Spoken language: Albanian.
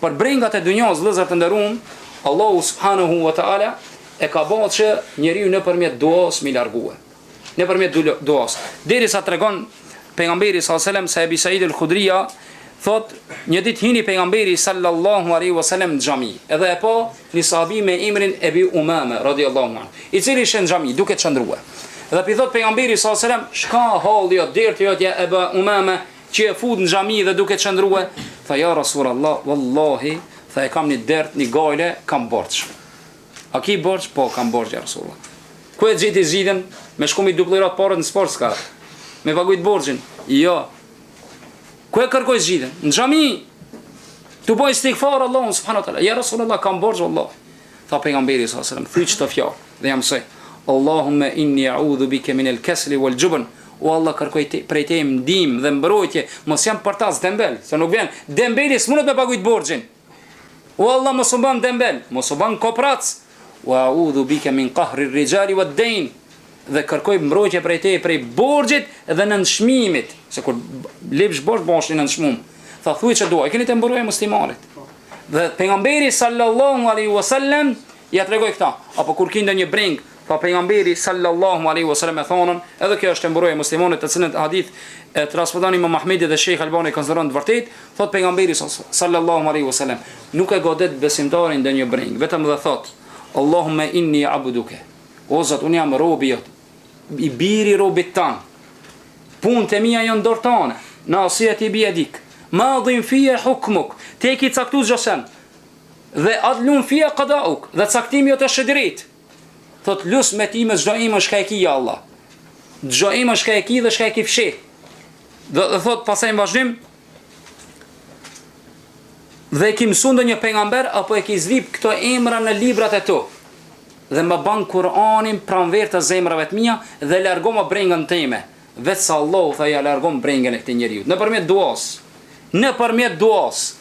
Për brengat e dunjas, vëllezër të nderuam, Allahu subhanahu wa taala e ka bërë që njeriu nëpërmjet duas mi largue. Nëpërmjet duas. Derisa tregon pejgamberi sallallahu alaihi wasallam se Ebi Said al-Khudria thot një ditë hini pejgamberi sallallahu alaihi wasallam në xhami. Edhe e pa një sahabi me emrin Ebi Umama radhiyallahu anhu, i cili ishte në xhami duke çndruar. Dhe pi thot pejgamberi sallallahu alaihi wasallam, "Shka halli jo dertë jotja Ebi Umama që e fut në xhami dhe duke çndruar?" Tha ja Rasulullah, wallahi, tha e kam një dert, një gajle, kam borç. A ki borç? Po, kam borç ja Rasulullah. Ku e gjeti zgjidhen? Me shkumi duplirat parët në sport s'ka. Me pagujt borxhin? Jo. Ku e kërkoj zgjidhen? Në xhami. Tu boj istighfar Allahun subhanahu wa taala. Ja Rasulullah, kam borx wallahi. Tha pejgamberi sallallahu alaihi wasallam, thuaj çto fjalë dhe jam se Allahumma inni a'udhu bika min al-kasli wal-jubn. O Allah, kërkoj prej te ndihmë dhe mbrojtje, mos jam përtas dembel, se nuk vjen dembeli s'mundet me pagujt borxhin. O Allah, mos u bën dembel, mos u bën koprac. Wa a'udhu bika min qahri ar-rijali wad-dayn. Dhe kërkoj mbrojtje prej te prej borxhit dhe nënçmimit, se kur lepsh borxh bashkë nënçmum. Tha thuaj çdo dua, e keni të mbrojë muslimanit. Dhe pejgamberi sallallahu alaihi wasallam ja tregoi këta, apo kur kinda një breng, pa pejgamberi sallallahu alaihi wasallam e thonën, edhe kjo është mbrojtje muslimanit, të cilën hadith e transmeton Imam Ahmedi dhe Sheikh Albani konsideron të vërtet, thot pejgamberi sallallahu alaihi wasallam, nuk e godet besimtarin ndonjë breng, vetëm dhe thot, Allahumma inni abduka. O Zot, unë jam robi jot, i biri robit tan. Punët e mia janë dorë tane, nasiyati biyadik. Madhin fiya hukmuk, te ki caktuar gjësen. Dhe adlun fiya qada'uk, dhe caktimi jot është drejt. Thot lus me ti me çdo imë shka e ki ja Allah. Çdo imë shka e ki dhe shka e ki fshi. Dhe thot pasaj në vazhdim, dhe e ki mësu ndonjë pejgamber apo e ki zrip këto emra në librat e tu. Dhe më ban Kur'anin pranver të zemrave të mia dhe largo më brengën time. Vetë sa Allahu tha ja largo më brengën e këtij njeriu. Nëpërmjet duas.